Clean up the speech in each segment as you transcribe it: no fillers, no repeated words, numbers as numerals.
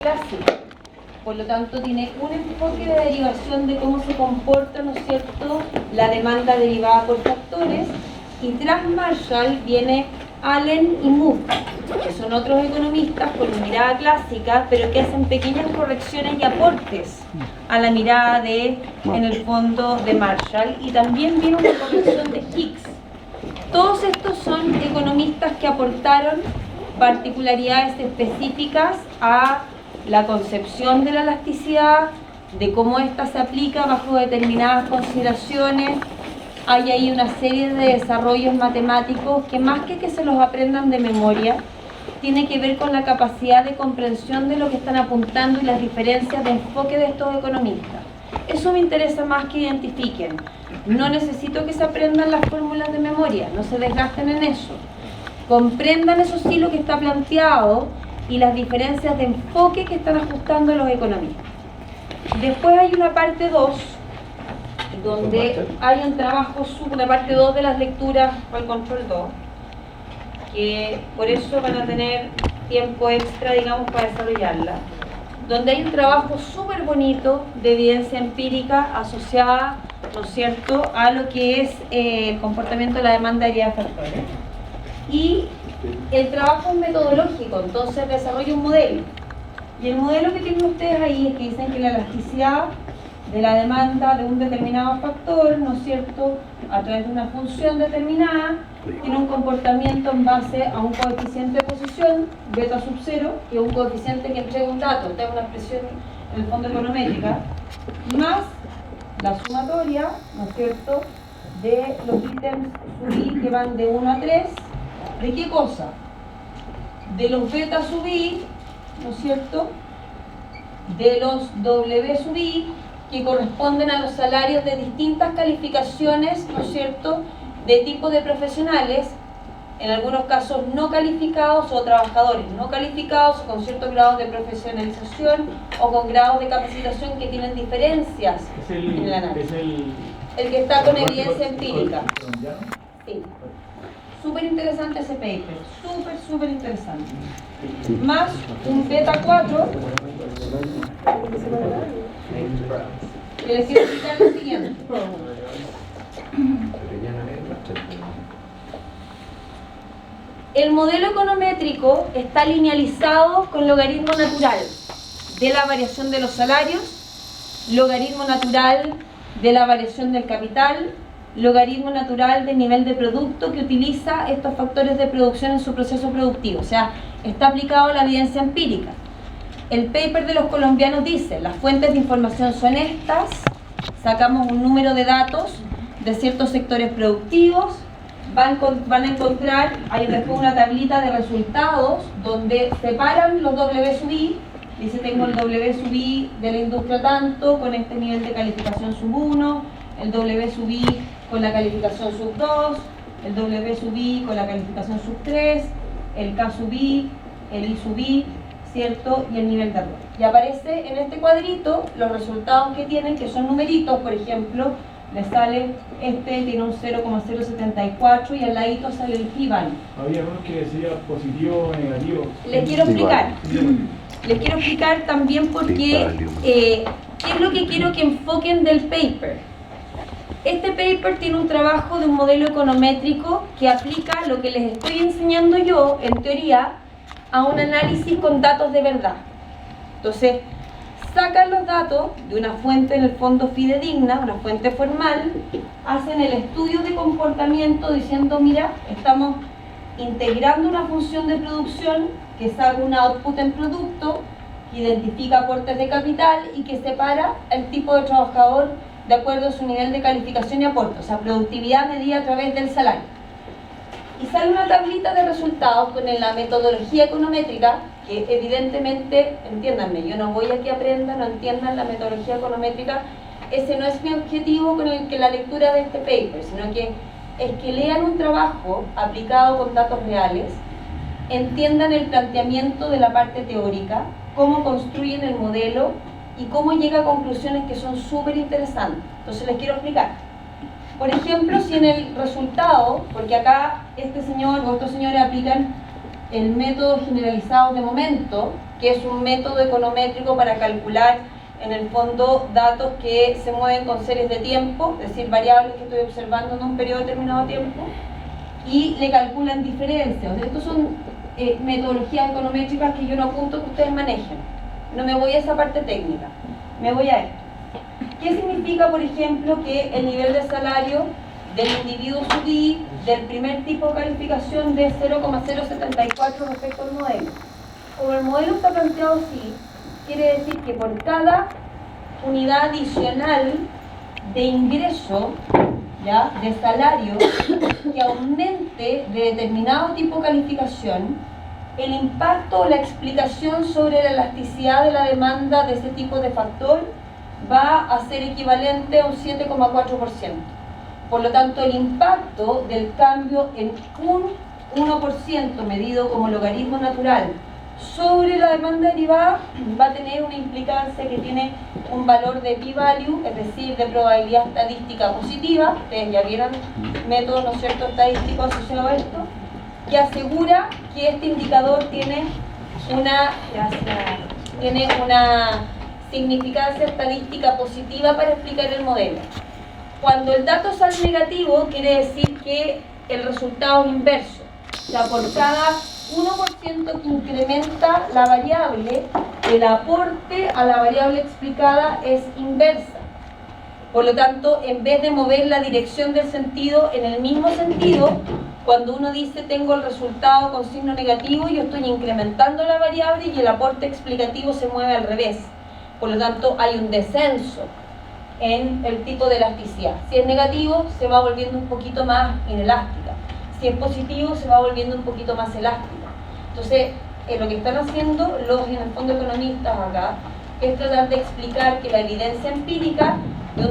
clásica. Por lo tanto, tiene un enfoque de derivación de cómo se comporta, ¿no es cierto?, la demanda derivada por factores. Y tras Marshall viene Allen y Moore, que son otros economistas con una mirada clásica, pero que hacen pequeñas correcciones y aportes a la mirada de, en el fondo, de Marshall. Y también viene una corrección de Hicks. Todos estos son economistas que aportaron particularidades específicas a la concepción de la elasticidad, de cómo ésta se aplica bajo determinadas consideraciones. Hay ahí una serie de desarrollos matemáticos que, más que se los aprendan de memoria, tiene que ver con la capacidad de comprensión de lo que están apuntando y las diferencias de enfoque de estos economistas. Eso me interesa más que identifiquen. No necesito que se aprendan las fórmulas de memoria, no se desgasten en eso. Comprendan eso sí lo que está planteado y las diferencias de enfoque que están ajustando los economistas. Después hay una parte 2, donde hay un trabajo, una parte 2 de las lecturas para el control 2, que por eso van a tener tiempo extra, digamos, para desarrollarla, donde hay un trabajo súper bonito de evidencia empírica asociada, ¿no es cierto?, a lo que es el comportamiento de la demanda derivada de factores. Y el trabajo es metodológico, entonces desarrolla un modelo. Y el modelo que tienen ustedes ahí es que dicen que la elasticidad de la demanda de un determinado factor, ¿no es cierto?, a través de una función determinada, tiene un comportamiento en base a un coeficiente de posición, beta sub 0, que es un coeficiente que entrega un dato, da una expresión en el fondo econométrica, más la sumatoria, ¿no es cierto?, de los ítems sub i que van de 1 a 3, ¿de qué cosa? De los beta sub i, ¿no es cierto?, de los W sub i, que corresponden a los salarios de distintas calificaciones, ¿no es cierto?, de tipo de profesionales, en algunos casos no calificados o trabajadores no calificados con ciertos grados de profesionalización o con grados de capacitación que tienen diferencias en el análisis. El que está con evidencia empírica. Sí. Súper interesante ese paper, súper interesante. Más un beta 4, que les quiero explicar lo siguiente. El modelo econométrico está linealizado con logaritmo natural de la variación de los salarios, logaritmo natural de la variación del capital, logaritmo natural del nivel de producto que utiliza estos factores de producción en su proceso productivo. O sea, está aplicado a la evidencia empírica. El paper de los colombianos dice, las fuentes de información son estas, sacamos un número de datos de ciertos sectores productivos, van a encontrar, hay después una tablita de resultados donde separan los W sub i, dice tengo el W sub i de la industria tanto, con este nivel de calificación sub 1, el W sub i con la calificación sub 2, el W sub i con la calificación sub 3, el K sub i, el I sub i, ¿cierto? Y el nivel de error. Y aparece en este cuadrito los resultados que tienen, que son numeritos, por ejemplo, le sale tiene un 0,074 y al ladito sale el p-value. Había uno que decía positivo o negativo. Les quiero explicar también por qué, qué es lo que quiero que enfoquen del paper. Este paper tiene un trabajo de un modelo econométrico que aplica lo que les estoy enseñando yo, en teoría, a un análisis con datos de verdad. Entonces, sacan los datos de una fuente en el fondo fidedigna, una fuente formal, hacen el estudio de comportamiento diciendo, mira, estamos integrando una función de producción que saca un output en producto, que identifica aportes de capital y que separa el tipo de trabajador de acuerdo a su nivel de calificación y aporte, o sea, productividad medida a través del salario. Y sale una tablita de resultados con la metodología econométrica, que evidentemente, entiéndanme, yo no voy a que aprendan o entiendan la metodología econométrica, ese no es mi objetivo con la lectura de este paper, sino que es que lean un trabajo aplicado con datos reales, entiendan el planteamiento de la parte teórica, cómo construyen el modelo y cómo llega a conclusiones que son súper interesantes. Entonces les quiero explicar. Por ejemplo, si en el resultado, porque acá este señor o estos señores aplican el método generalizado de momento, que es un método econométrico para calcular, en el fondo, datos que se mueven con series de tiempo, es decir, variables que estoy observando en un periodo determinado de tiempo, y le calculan diferencias. O sea, estos son metodologías econométricas que yo no apunto que ustedes manejen. No me voy a esa parte técnica, me voy a esto. ¿Qué significa, por ejemplo, que el nivel de salario del individuo subí del primer tipo de calificación de 0,074 respecto al modelo? Como el modelo está planteado así, quiere decir que por cada unidad adicional de ingreso, ¿ya?, de salario que aumente de determinado tipo de calificación, el impacto o la explicación sobre la elasticidad de la demanda de ese tipo de factor va a ser equivalente a un 7,4%. Por lo tanto, el impacto del cambio en un 1% medido como logaritmo natural sobre la demanda derivada va a tener una implicancia que tiene un valor de p-value, es decir, de probabilidad estadística positiva. Ustedes ya vieron métodos, ¿no es cierto?, estadísticos asociados a esto, que asegura que este indicador tiene una significancia estadística positiva para explicar el modelo. Cuando el dato sale negativo, quiere decir que el resultado es inverso. O sea, por cada 1% que incrementa la variable, el aporte a la variable explicada es inversa. Por lo tanto, en vez de mover la dirección del sentido en el mismo sentido, cuando uno dice tengo el resultado con signo negativo, yo estoy incrementando la variable y el aporte explicativo se mueve al revés. Por lo tanto, hay un descenso en el tipo de elasticidad. Si es negativo, se va volviendo un poquito más inelástica. Si es positivo, se va volviendo un poquito más elástica. Entonces, lo que están haciendo los, en el fondo, economistas acá, es tratar de explicar que la evidencia empírica de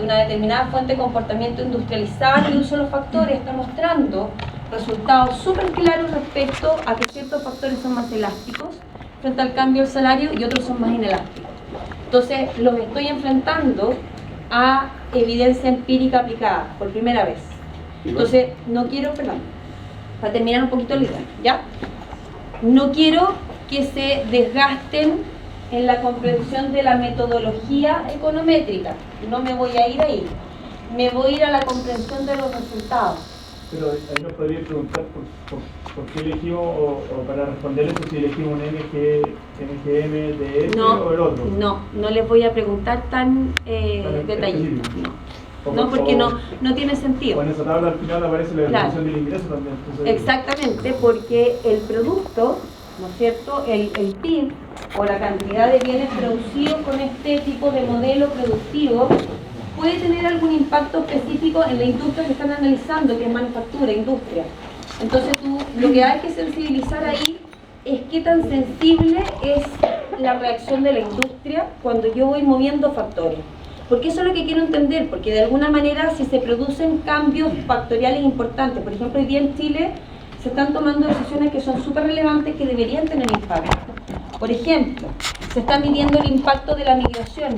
una determinada fuente de comportamiento industrializado y uso de los factores está mostrando resultados súper claros respecto a que ciertos factores son más elásticos frente al cambio del salario y otros son más inelásticos. Entonces, los estoy enfrentando a evidencia empírica aplicada por primera vez. Entonces, no quiero, perdón, para terminar un poquito la idea, ¿ya? No quiero que se desgasten en la comprensión de la metodología econométrica. No me voy a ir ahí. Me voy a ir a la comprensión de los resultados. Pero ahí nos podría preguntar por qué elegimos, o para responder eso, si elegimos un MGM de este o el otro. No les voy a preguntar tan detallista. No, porque no tiene sentido. En esa tabla al final aparece la definición del ingreso también. Entonces, exactamente, porque el producto, ¿no es cierto?, el PIB, o la cantidad de bienes producidos con este tipo de modelo productivo, puede tener algún impacto específico en la industria que están analizando, que es manufactura, industria. Entonces lo que hay que sensibilizar ahí es qué tan sensible es la reacción de la industria cuando yo voy moviendo factores. Porque eso es lo que quiero entender, porque de alguna manera si se producen cambios factoriales importantes, por ejemplo hoy día en Chile se están tomando decisiones que son súper relevantes que deberían tener impacto. Por ejemplo, se está midiendo el impacto de la migración,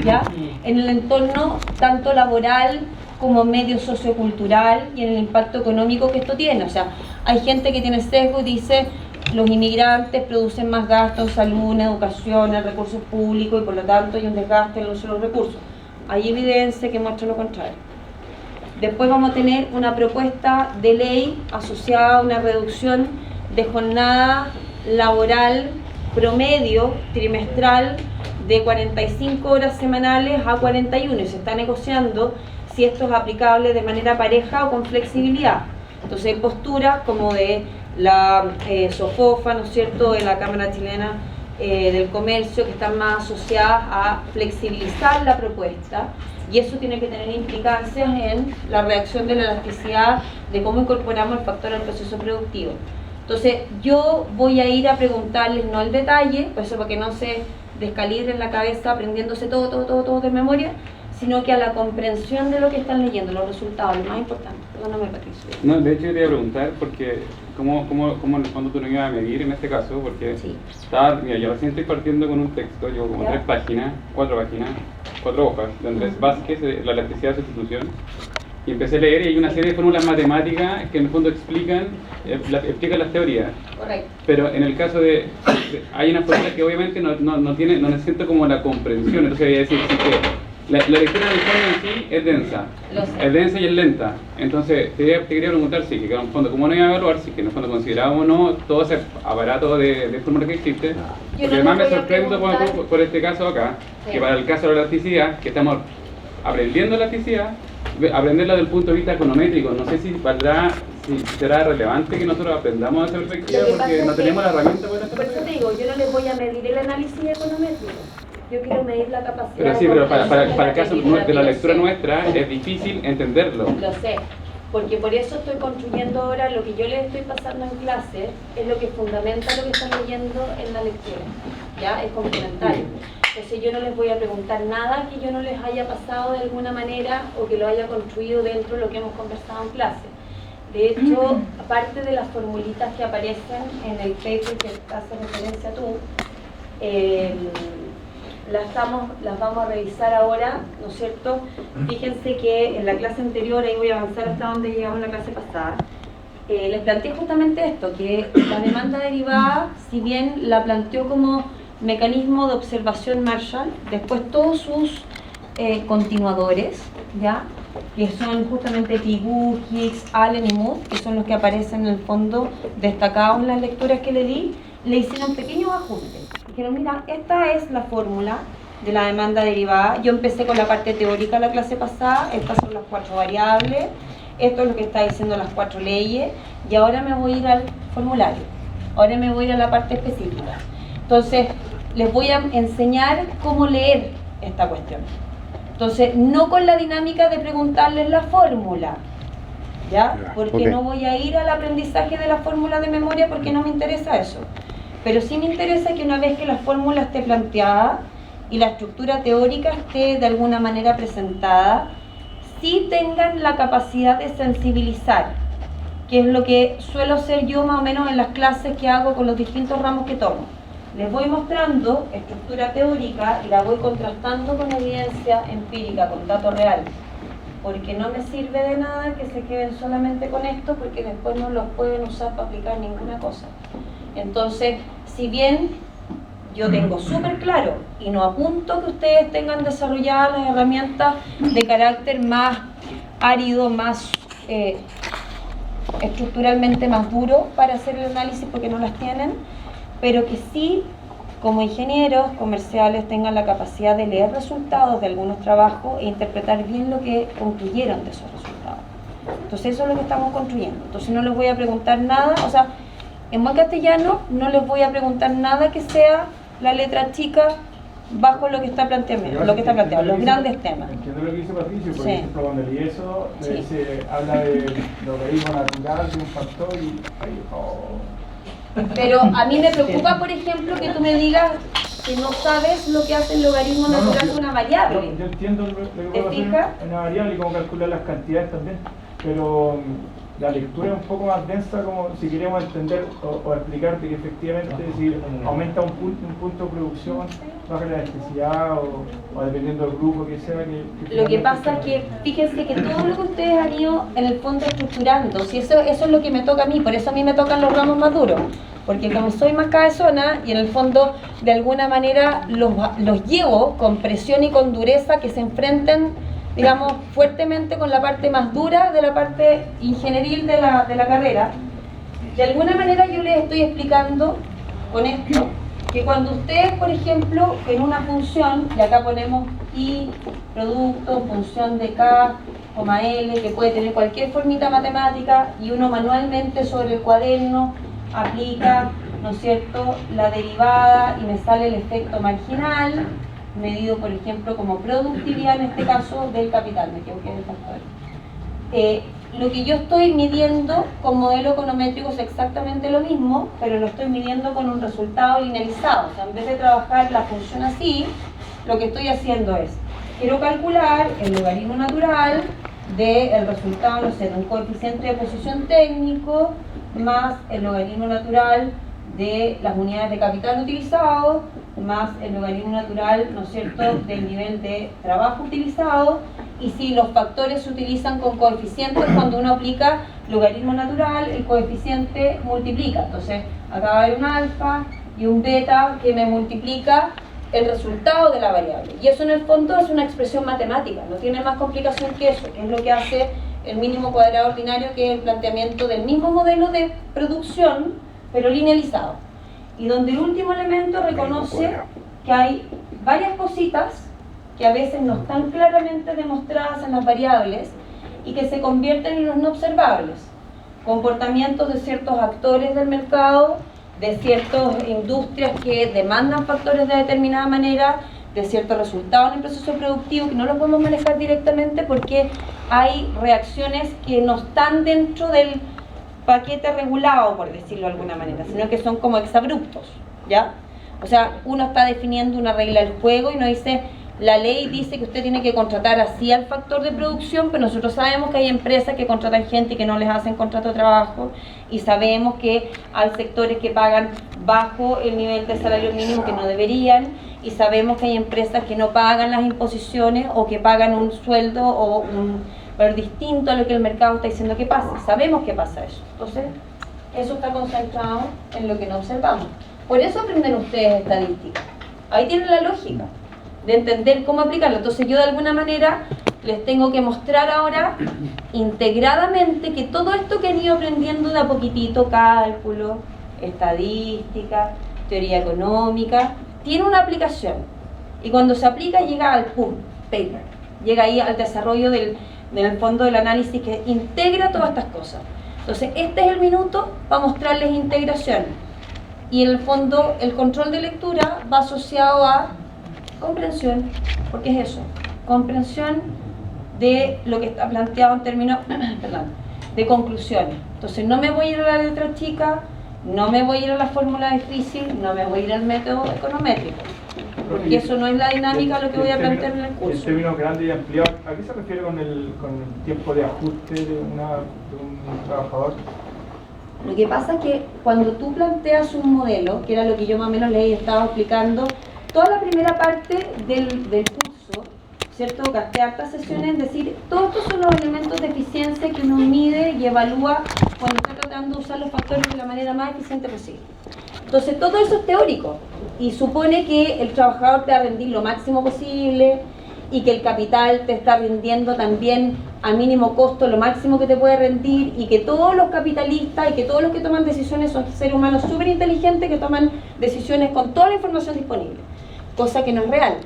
¿ya?, en el entorno tanto laboral como medio sociocultural y en el impacto económico que esto tiene. O sea, hay gente que tiene sesgo y dice los inmigrantes producen más gastos en salud, en educación, en recursos públicos y por lo tanto hay un desgaste en el uso de los recursos. Hay evidencia que muestra lo contrario. Después vamos a tener una propuesta de ley asociada a una reducción de jornada laboral promedio trimestral de 45 horas semanales a 41 y se está negociando si esto es aplicable de manera pareja o con flexibilidad. Entonces hay posturas como de la SOFOFA, ¿no es cierto?, de la Cámara Chilena del Comercio, que están más asociadas a flexibilizar la propuesta, y eso tiene que tener implicancias en la reacción de la elasticidad, de cómo incorporamos el factor al proceso productivo. Entonces yo voy a ir a preguntarles, no el detalle, por eso para que no se descalibren la cabeza aprendiéndose todo de memoria, sino que a la comprensión de lo que están leyendo, los resultados, lo más importante. Perdóname, Patricio. No, de hecho yo te iba a preguntar, porque ¿cómo en el fondo tú lo ibas a medir en este caso? Porque sí, mira, yo recién estoy partiendo con un texto, llevo como 4 páginas, 4 hojas, de Andrés Vázquez, la elasticidad de sustitución, Y empecé a leer y hay una serie de fórmulas matemáticas que en el fondo explican las teorías. Correcto. Pero en el caso hay una fórmula que obviamente no necesito como la comprensión, entonces voy a decir que la lectura del fondo en sí es densa. Es densa y es lenta. Entonces te quería preguntar si que en el fondo, ¿cómo no iba a evaluar si que en el fondo considerábamos o no todo ese aparato de fórmulas que existe? Porque además me sorprendo por este caso acá, que para el caso de la elasticidad, que estamos aprendiendo elasticidad, aprenderla desde el punto de vista econométrico. No sé si será relevante que nosotros aprendamos esa perspectiva porque no tenemos la herramienta para hacerlo. Por eso te digo, yo no les voy a medir el análisis econométrico. Yo quiero medir la capacidad. Pero sí, pero para el caso de la lectura nuestra es difícil entenderlo. Lo sé, porque por eso estoy construyendo ahora lo que yo les estoy pasando en clase, es lo que fundamenta lo que están leyendo en la lectura. ¿Ya? Es complementario. Entonces yo no les voy a preguntar nada que yo no les haya pasado de alguna manera o que lo haya construido dentro de lo que hemos conversado en clase. De hecho, aparte de las formulitas que aparecen en el paper que hace referencia tú, las vamos a revisar ahora, ¿no es cierto? Fíjense que en la clase anterior, ahí voy a avanzar hasta donde llegamos en la clase pasada, les planteé justamente esto, que la demanda derivada, si bien la planteó como mecanismo de observación Marshall, después todos sus continuadores, ¿ya? Que son justamente Pigou, Higgs, Allen y Moore, que son los que aparecen en el fondo destacados en las lecturas que le di, le hicieron pequeños ajustes. Dijeron, mira, esta es la fórmula de la demanda derivada. Yo empecé con la parte teórica la clase pasada, estas son las 4 variables, esto es lo que está diciendo las 4 leyes, y ahora me voy a ir al formulario, ahora me voy a ir a la parte específica. Entonces, les voy a enseñar cómo leer esta cuestión. Entonces, no con la dinámica de preguntarles la fórmula, ¿ya? Porque no voy a ir al aprendizaje de la fórmula de memoria porque no me interesa eso. Pero sí me interesa que una vez que la fórmula esté planteada y la estructura teórica esté de alguna manera presentada, sí tengan la capacidad de sensibilizar, que es lo que suelo hacer yo más o menos en las clases que hago con los distintos ramos que tomo. Les voy mostrando estructura teórica y la voy contrastando con evidencia empírica, con datos reales, porque no me sirve de nada que se queden solamente con esto, porque después no los pueden usar para aplicar ninguna cosa. Entonces, si bien yo tengo súper claro y no apunto que ustedes tengan desarrolladas las herramientas de carácter más árido, más estructuralmente más duro para hacer el análisis porque no las tienen, pero que sí, como ingenieros comerciales, tengan la capacidad de leer resultados de algunos trabajos e interpretar bien lo que concluyeron de esos resultados. Entonces eso es lo que estamos construyendo. Entonces no les voy a preguntar nada, o sea, en buen castellano no les voy a preguntar nada que sea la letra chica bajo lo que está planteado, los grandes temas. Entiendo lo que dice Patricio, por Sí. ejemplo, cuando leí eso, Sí. se habla de logaritmo natural de un factor y... Pero a mí me preocupa, por ejemplo, que tú me digas que no sabes lo que hace el logaritmo natural de una variable. Yo entiendo lo que ¿Te puedo fijas? hacer una variable y cómo calcular las cantidades también, pero la lectura es un poco más densa, como si queremos entender o explicarte que efectivamente si aumenta un punto de producción, baja la elasticidad o dependiendo del grupo que sea. Lo que pasa es que, fíjense que todo lo que ustedes han ido en el fondo estructurando, si eso es lo que me toca a mí, por eso a mí me tocan los ramos más duros, porque como soy más cabezona y en el fondo de alguna manera los llevo con presión y con dureza que se enfrenten, digamos, fuertemente con la parte más dura de la parte ingenieril de la carrera. De alguna manera yo les estoy explicando con esto que cuando ustedes, por ejemplo, en una función, y acá ponemos I, producto, función de K, L, que puede tener cualquier formita matemática, y uno manualmente sobre el cuaderno aplica, ¿no es cierto?, la derivada y me sale el efecto marginal, medido, por ejemplo, como productividad, en este caso, del capital, me equivoqué del factor. Lo que yo estoy midiendo con modelo econométrico es exactamente lo mismo, pero lo estoy midiendo con un resultado linealizado. O sea, en vez de trabajar la función así, lo que estoy haciendo es, quiero calcular el logaritmo natural del resultado, no sé, de un coeficiente de posición técnico, más el logaritmo natural de las unidades de capital utilizado, más el logaritmo natural, ¿no es cierto?, del nivel de trabajo utilizado, y si los factores se utilizan con coeficientes, cuando uno aplica logaritmo natural, el coeficiente multiplica. Entonces, acá va a haber un alfa y un beta que me multiplica el resultado de la variable. Y eso en el fondo es una expresión matemática, no tiene más complicación que eso, que es lo que hace el mínimo cuadrado ordinario, que es el planteamiento del mismo modelo de producción, pero linealizado. Y donde el último elemento reconoce que hay varias cositas que a veces no están claramente demostradas en las variables y que se convierten en los no observables. Comportamientos de ciertos actores del mercado, de ciertas industrias que demandan factores de determinada manera, de ciertos resultados en el proceso productivo que no los podemos manejar directamente porque hay reacciones que no están dentro del paquete regulado, por decirlo de alguna manera, sino que son como exabruptos, ¿ya? O sea, uno está definiendo una regla del juego y no dice, la ley dice que usted tiene que contratar así al factor de producción, pero nosotros sabemos que hay empresas que contratan gente y que no les hacen contrato de trabajo, y sabemos que hay sectores que pagan bajo el nivel de salario mínimo que no deberían, y sabemos que hay empresas que no pagan las imposiciones o que pagan un sueldo o un valor distinto a lo que el mercado está diciendo que pasa. Sabemos que pasa eso. Entonces, eso está concentrado en lo que no observamos. Por eso aprenden ustedes estadística. Ahí tienen la lógica de entender cómo aplicarlo. Entonces yo de alguna manera les tengo que mostrar ahora integradamente que todo esto que han ido aprendiendo de a poquitito, cálculo, estadística, teoría económica, tiene una aplicación. Y cuando se aplica llega al paper, llega ahí al desarrollo del fondo del análisis que integra todas estas cosas. Entonces este es el minuto para mostrarles integración. Y en el fondo el control de lectura va asociado a comprensión, porque es eso, comprensión de lo que está planteado en términos de conclusiones. Entonces no me voy a ir a la letra chica, no me voy a ir a la fórmula difícil, no me voy a ir al método econométrico, porque eso no es la dinámica de lo que voy a plantear en el curso. En términos grandes y ampliados, ¿a qué se refiere con el tiempo de ajuste de un trabajador? Lo que pasa es que cuando tú planteas un modelo, que era lo que yo más o menos les estaba explicando, toda la primera parte del curso, ¿cierto? Gasté hartas sesiones en decir, todos estos son los elementos de eficiencia que uno mide y evalúa cuando está tratando de usar los factores de la manera más eficiente posible. Entonces todo eso es teórico y supone que el trabajador te va a rendir lo máximo posible y que el capital te está rindiendo también a mínimo costo lo máximo que te puede rendir, y que todos los capitalistas y que todos los que toman decisiones son seres humanos súper inteligentes que toman decisiones con toda la información disponible, cosa que no es real.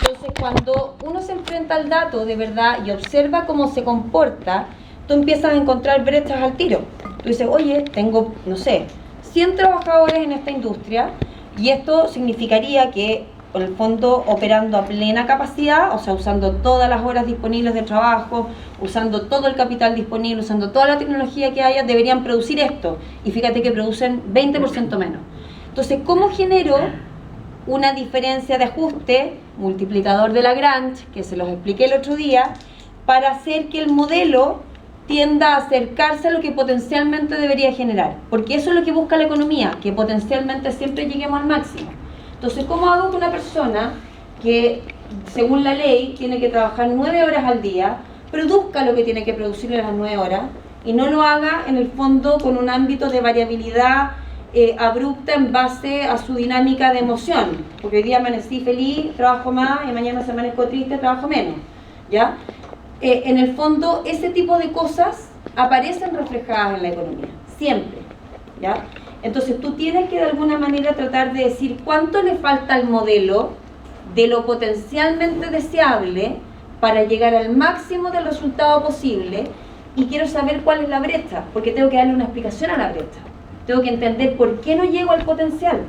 Entonces cuando uno se enfrenta al dato de verdad y observa cómo se comporta, tú empiezas a encontrar brechas al tiro. Tú dices, oye, tengo, no sé, 100 trabajadores en esta industria y esto significaría que en el fondo operando a plena capacidad, o sea, usando todas las horas disponibles de trabajo, usando todo el capital disponible, usando toda la tecnología que haya, deberían producir esto. Y fíjate que producen 20% menos. Entonces, ¿cómo genero una diferencia de ajuste, multiplicador de Lagrange, que se los expliqué el otro día, para hacer que el modelo tienda a acercarse a lo que potencialmente debería generar? Porque eso es lo que busca la economía, que potencialmente siempre lleguemos al máximo. Entonces, ¿cómo hago que una persona que, según la ley, tiene que trabajar 9 horas al día, produzca lo que tiene que producir en las 9 horas y no lo haga, en el fondo, con un ámbito de variabilidad abrupta en base a su dinámica de emoción? Porque hoy día amanecí feliz, trabajo más, y mañana se amanezco triste, trabajo menos, ¿ya? En el fondo, ese tipo de cosas aparecen reflejadas en la economía, siempre, ¿ya? Entonces tú tienes que de alguna manera tratar de decir cuánto le falta al modelo de lo potencialmente deseable para llegar al máximo del resultado posible, y quiero saber cuál es la brecha, porque tengo que darle una explicación a la brecha. Tengo que entender por qué no llego al potencial.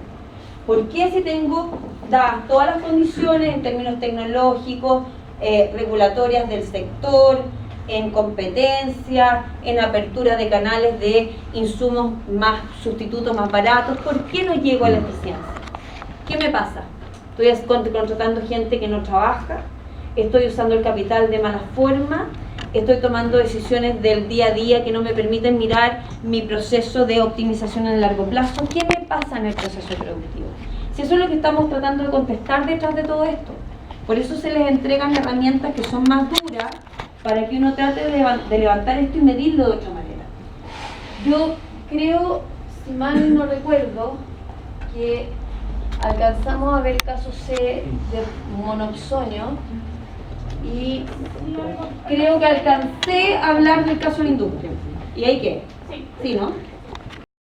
¿Por qué, si tengo dadas todas las condiciones en términos tecnológicos, regulatorias del sector, en competencia, en apertura de canales de insumos más, sustitutos más baratos, por qué no llego a la eficiencia? ¿Qué me pasa? Estoy contratando gente que no trabaja, estoy usando el capital de mala forma, estoy tomando decisiones del día a día que no me permiten mirar mi proceso de optimización en el largo plazo. ¿Qué me pasa en el proceso productivo? Si eso es lo que estamos tratando de contestar detrás de todo esto. Por eso se les entregan herramientas que son más duras para que uno trate de levantar esto y medirlo de otra manera. Yo creo, si mal no recuerdo, que alcanzamos a ver el caso C de monopsonio y creo que alcancé a hablar del caso de la industria. ¿Y ahí qué? Sí, ¿no?